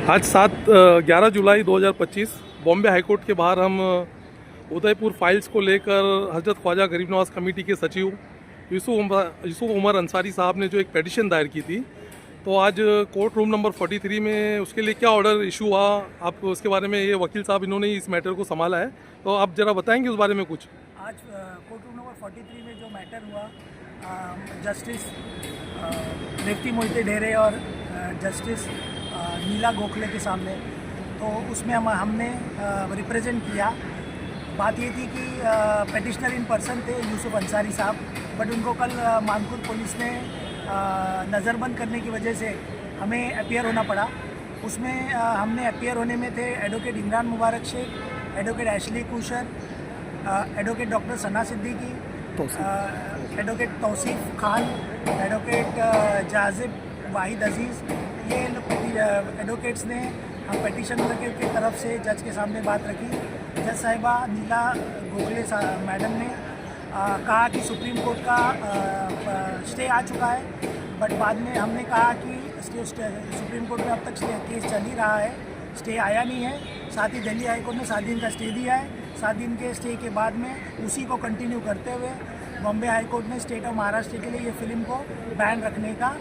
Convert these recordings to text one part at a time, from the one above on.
आज 11 जुलाई 2025 बॉम्बे हाईकोर्ट के बाहर हम उदयपुर फाइल्स को लेकर हजरत ख्वाजा गरीब नवाज कमेटी के सचिव यूसुफ उमर अंसारी साहब ने जो एक पेटिशन दायर की थी, तो आज कोर्ट रूम नंबर 43 में उसके लिए क्या ऑर्डर इशू हुआ, आप उसके बारे में, ये वकील साहब इन्होंने इस मैटर को संभाला है, तो आप ज़रा बताएंगे उस बारे में कुछ। आज कोर्ट रूम नंबर 43 में जो मैटर हुआ जस्टिस रेवती मोहिते ढेरे और जस्टिस नीला गोखले के सामने, तो उसमें हमने रिप्रेजेंट किया। बात ये थी कि पेटिशनर इन पर्सन थे यूसुफ अंसारी साहब, बट उनको कल मानपुर पुलिस ने नज़रबंद करने की वजह से हमें अपीयर होना पड़ा। उसमें हमने अपीयर होने में थे advocate Imran Mubarak Shaikh, advocate Ashley कुशर, advocate doctor Sana Siddiqui, advocate Tauseef Khan, advocate Jazib Wahid Aziz, ये एडवोकेट्स ने हम पेटिशनर की तरफ से जज के सामने बात रखी। जज साहिबा नीला गोखले मैडम ने कहा कि सुप्रीम कोर्ट का स्टे आ चुका है, बट बाद में हमने कहा कि सुप्रीम कोर्ट में अब तक केस चल ही रहा है, स्टे आया नहीं है। साथ ही दिल्ली हाई कोर्ट ने 7 दिन का स्टे दिया है। 7 दिन के स्टे के बाद में उसी को कंटिन्यू करते हुए बॉम्बे हाई कोर्ट ने स्टेट ऑफ महाराष्ट्र के लिए ये फिल्म को बैन रखने का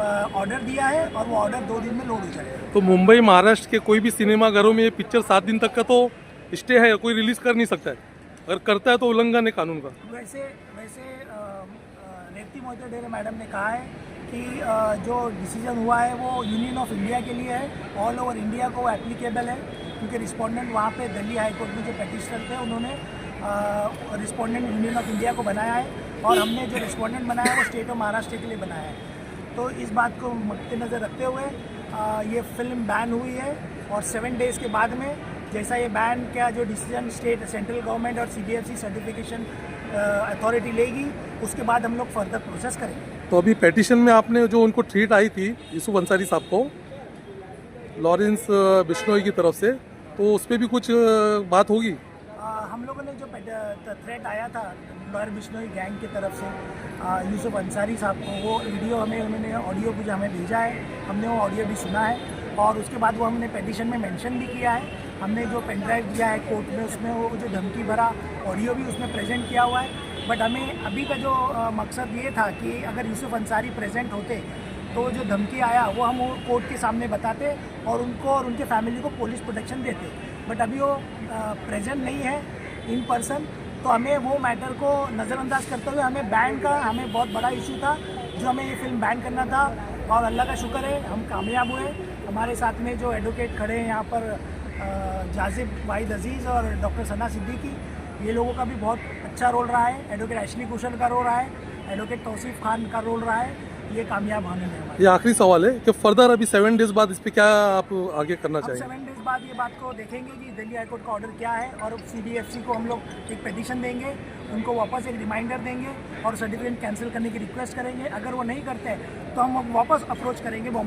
ऑर्डर दिया है और वो ऑर्डर 2 दिन में लोड हो जाएगा। तो मुंबई महाराष्ट्र के कोई भी सिनेमाघरों में ये पिक्चर 7 दिन तक का तो स्टे है, कोई रिलीज़ कर नहीं सकता है, अगर करता है तो उल्लंघन है कानून का। वैसे रेवती मोहिते ढेरे मैडम ने कहा है कि जो डिसीजन हुआ है वो यूनियन ऑफ इंडिया के लिए है, ऑल ओवर इंडिया को एप्लीकेबल है, क्योंकि रिस्पोंडेंट वहाँ पे दिल्ली हाई कोर्ट में जो पेटिशनर थे उन्होंने रिस्पोंडेंट यूनियन ऑफ इंडिया को बनाया है और हमने जो रिस्पोंडेंट बनाया है वो स्टेट ऑफ महाराष्ट्र के लिए बनाया है। तो इस बात को मद्देनज़र रखते हुए ये फिल्म बैन हुई है और 7 डेज़ के बाद में जैसा ये बैन का जो डिसीजन स्टेट सेंट्रल गवर्नमेंट और CBFC सर्टिफिकेशन अथॉरिटी लेगी, उसके बाद हम लोग फर्दर प्रोसेस करेंगे। तो अभी पेटिशन में आपने जो उनको ट्रीट आई थी यूसुफ अंसारी साहब को लॉरेंस बिश्नोई की तरफ से, तो उस पर भी कुछ बात होगी? हम लोगों ने जो थ्रेट आया था लॉयर बिश्नोई गैंग की तरफ से यूसुफ अंसारी साहब को, वो वीडियो हमें उन्होंने ऑडियो भी हमें भेजा है, हमने वो ऑडियो भी सुना है और उसके बाद वो हमने पेटिशन में मेंशन भी किया है। हमने जो पेन ड्राइव दिया है कोर्ट में उसमें वो जो धमकी भरा ऑडियो भी उसमें प्रेजेंट किया हुआ है। बट हमें अभी का जो मकसद ये था कि अगर यूसुफ अंसारी प्रेजेंट होते तो जो धमकी आया वो हम कोर्ट के सामने बताते और उनको और उनके फैमिली को पुलिस प्रोटेक्शन देते। बट अभी वो प्रेजेंट नहीं है इन पर्सन, तो हमें वो मैटर को नज़रअंदाज करते हुए हमें बहुत बड़ा इशू था जो हमें ये फिल्म बैन करना था और अल्लाह का शुक्र है हम कामयाब हुए। हमारे साथ में जो एडवोकेट खड़े हैं यहाँ पर जाजिब वाहिद अजीज़ और डॉक्टर सना सिद्दीकी, ये लोगों का भी बहुत अच्छा रोल रहा है। एडवोकेट एशली कुशल का रोल रहा है, एडवोकेट तौसीफ खान का रोल रहा है। ये कामयाब होने में हमारे। ये आखिरी सवाल है कि फर्दर अभी 7 डेज़ बाद इस पर क्या आप आगे करना चाहिए? 7 डेज़ बाद ये बात को देखेंगे कि दिल्ली हाईकोर्ट का ऑर्डर क्या है और CBFC को हम लोग एक पेटिशन देंगे, उनको वापस एक रिमाइंडर देंगे और सर्टिफिकेट कैंसिल करने की रिक्वेस्ट करेंगे। अगर वो नहीं करते तो हम वापस अप्रोच करेंगे बॉम्बे।